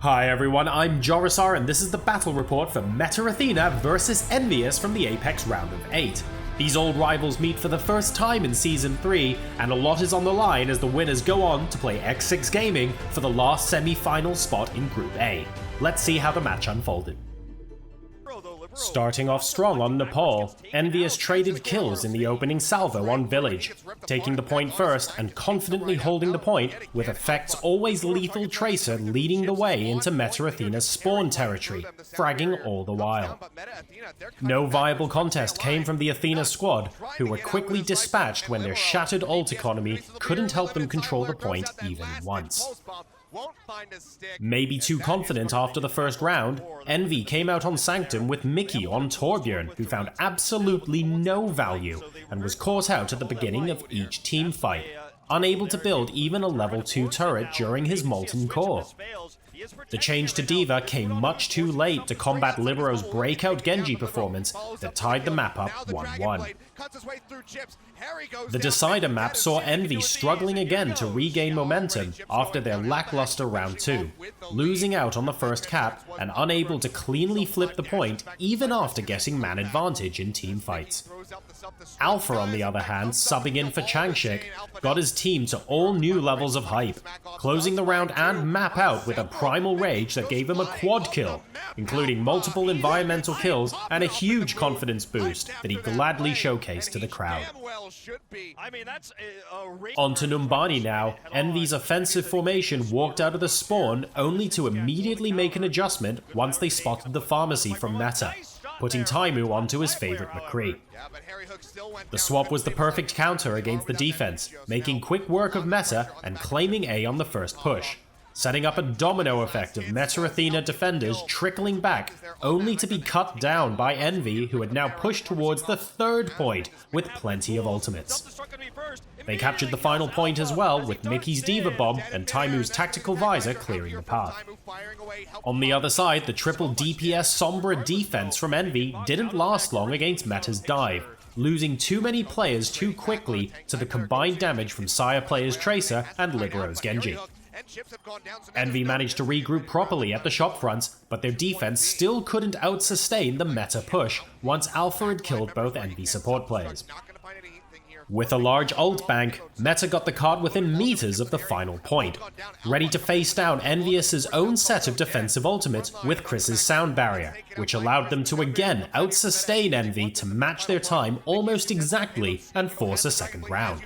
Hi everyone, I'm Jorisar and this is the battle report for Meta Athena versus EnVyUs from the APEX round of 8. These old rivals meet for the first time in Season 3, and a lot is on the line as the winners go on to play X6 Gaming for the last semi-final spot in Group A. Let's see how the match unfolded. Starting off strong on Nepal, EnVyUs traded kills in the opening salvo on Village, taking the point first and confidently holding the point, with Effect's always lethal Tracer leading the way into Meta Athena's spawn territory, fragging all the while. No viable contest came from the Athena squad, who were quickly dispatched when their shattered ult economy couldn't help them control the point even once. Maybe too confident after the first round, Envy came out on Sanctum with Mickey on Torbjorn, who found absolutely no value and was caught out at the beginning of each team fight, unable to build even a level 2 turret during his Molten Core. The change to D.Va came much too late to combat Libero's breakout Genji performance that tied the map up 1-1. The Decider map saw Envy struggling again to regain momentum after their lackluster round 2, losing out on the first cap and unable to cleanly flip the point even after getting man advantage in team fights. Alpha, on the other hand, subbing in for Changshik, got his team to all new levels of hype, closing the round and map out with a primal rage that gave him a quad kill, including multiple environmental kills and a huge confidence boost that he gladly showcased to the crowd. On to Numbani now. Envy's offensive formation walked out of the spawn only to immediately make an adjustment once they spotted the pharmacy from Meta, putting Taimu onto his favorite McCree. The swap was the perfect counter against the defense, making quick work of Meta and claiming A on the first push, setting up a domino effect of Meta Athena defenders trickling back, only to be cut down by Envy, who had now pushed towards the third point with plenty of ultimates. They captured the final point as well, with Mickey's D.Va bomb and Taimu's tactical visor clearing the path. On the other side, the triple DPS Sombra defense from Envy didn't last long against Meta's dive, losing too many players too quickly to the combined damage from Sire player's Tracer and Libero's Genji. Envy managed to regroup properly at the shop fronts, but their defense still couldn't out-sustain the Meta push once Alpha had killed both Envy support players. With a large ult bank, Meta got the card within meters of the final point, ready to face down EnVyUs' own set of defensive ultimates with Chris's sound barrier, which allowed them to again out-sustain Envy to match their time almost exactly and force a second round.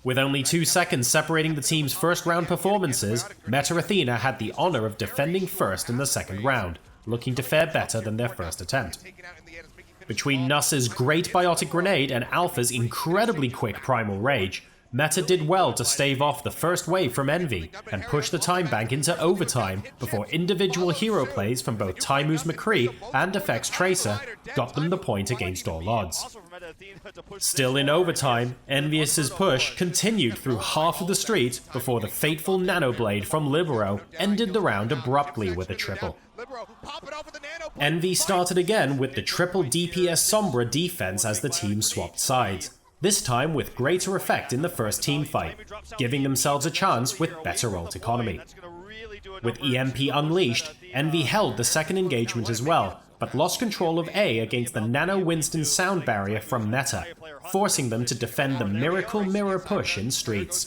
With only 2 seconds separating the team's first round performances, Meta Athena had the honor of defending first in the second round, looking to fare better than their first attempt. Between Nuss's great biotic grenade and Alpha's incredibly quick primal rage, Meta did well to stave off the first wave from Envy and push the time bank into overtime before individual hero plays from both Taimu's McCree and Effect's Tracer got them the point against all odds. Still in overtime, EnVyUs' push continued through half of the street before the fateful nanoblade from Libero ended the round abruptly with a triple. Envy started again with the triple DPS Sombra defense as the team swapped sides, this time with greater effect in the first team fight, giving themselves a chance with better ult economy. With EMP unleashed, Envy held the second engagement as well, but lost control of A against the Nano Winston sound barrier from Meta, forcing them to defend the Miracle Mirror push in streets.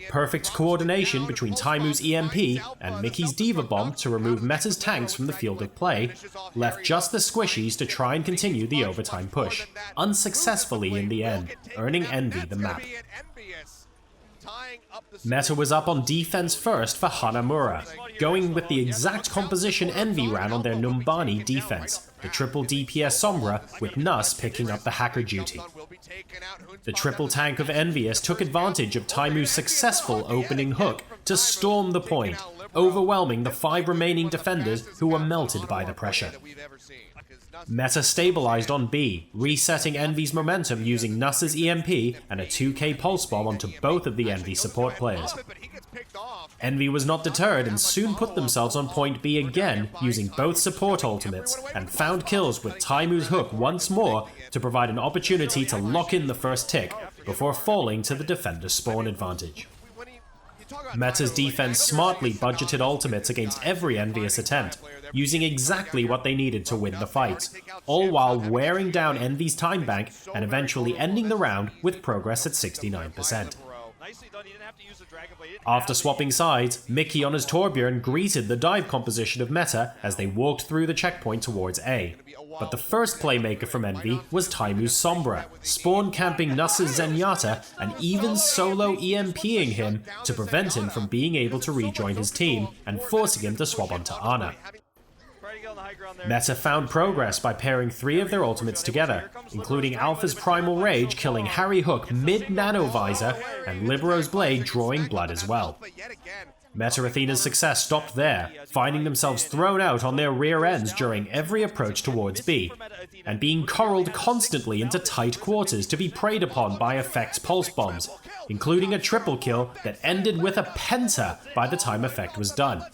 Perfect coordination between Taimu's EMP and Mickey's D.Va bomb to remove Meta's tanks from the field of play left just the squishies to try and continue the overtime push, unsuccessfully in the end, earning Envy the map. Meta was up on defense first for Hanamura, going with the exact composition Envy ran on their Numbani defense, the triple DPS Sombra, with Nuss picking up the hacker duty. The triple tank of EnVyUs took advantage of Taimu's successful opening hook to storm the point, overwhelming the 5 remaining defenders who were melted by the pressure. Meta stabilized on B, resetting Envy's momentum using Nuss's EMP and a 2k pulse bomb onto both of the Envy support players. Envy was not deterred and soon put themselves on point B again using both support ultimates and found kills with Taimu's hook once more to provide an opportunity to lock in the first tick before falling to the defender's spawn advantage. Meta's defense smartly budgeted ultimates against every EnVyUs attempt, using exactly what they needed to win the fight, all while wearing down Envy's time bank and eventually ending the round with progress at 69%. After swapping sides, Mickey on his Torbjorn greeted the dive composition of Meta as they walked through the checkpoint towards A. But the first playmaker from Envy was Taimu's Sombra, spawn camping Nuss's Zenyatta and even solo EMPing him to prevent him from being able to rejoin his team and forcing him to swap onto Ana. Meta found progress by pairing 3 of their ultimates together, including Alpha's Primal Rage killing Harry Hook mid-nano visor and Libero's Blade drawing blood as well. Meta Athena's success stopped there, finding themselves thrown out on their rear ends during every approach towards B, and being corralled constantly into tight quarters to be preyed upon by Effect's pulse bombs, including a triple kill that ended with a penta by the time Effect was done.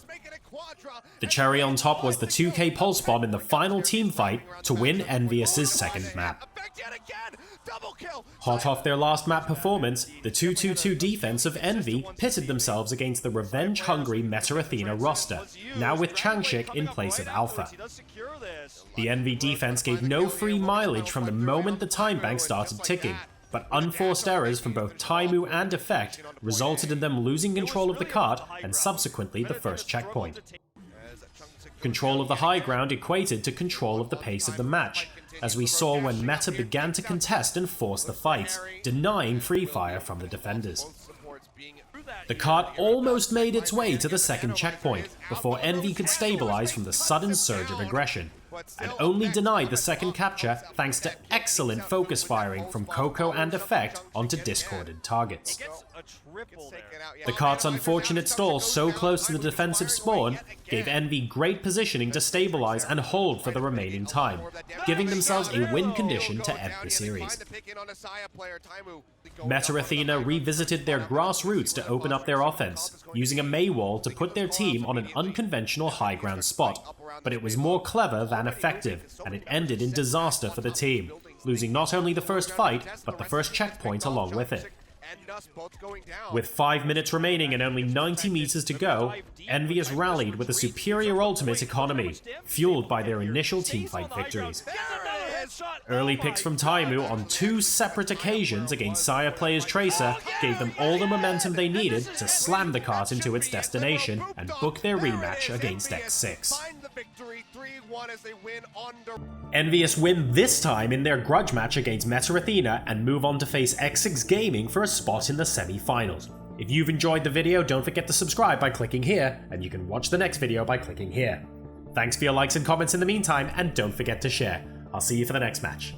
The cherry on top was the 2K pulse bomb in the final team fight to win EnVyUs' second map. Hot off their last map performance, the 2-2-2 defense of Envy pitted themselves against the revenge-hungry Meta Athena roster, now with Changshik in place of Alpha. The Envy defense gave no free mileage from the moment the time bank started ticking, but unforced errors from both Taimu and Effect resulted in them losing control of the cart and subsequently the first checkpoint. Control of the high ground equated to control of the pace of the match, as we saw when Meta began to contest and force the fight, denying free fire from the defenders. The cart almost made its way to the second checkpoint before Envy could stabilize from the sudden surge of aggression, and only denied the second capture thanks to excellent focus firing from Coco and Effect onto discorded targets. The cart's unfortunate stall so close to the defensive spawn gave Envy great positioning to stabilize and hold for the remaining time, giving themselves a win condition to end the series. Meta Athena revisited their grassroots to open up their offense, using a Mei wall to put their team on an unconventional high ground spot, but it was more clever than effective, and it ended in disaster for the team, losing not only the first fight, but the first checkpoint along with it. With 5 minutes remaining and only 90 meters to go, EnVyUs rallied with a superior ultimate economy, fueled by their initial teamfight victories. Early picks from Taimu on 2 separate occasions against Saya player's Tracer gave them all the momentum they needed to slam the cart into its destination and book their rematch against X6. EnVyUs win this time in their grudge match against Meta Athena and move on to face X6 Gaming for a spot in the semi-finals. If you've enjoyed the video, don't forget to subscribe by clicking here, and you can watch the next video by clicking here. Thanks for your likes and comments in the meantime, and don't forget to share. I'll see you for the next match.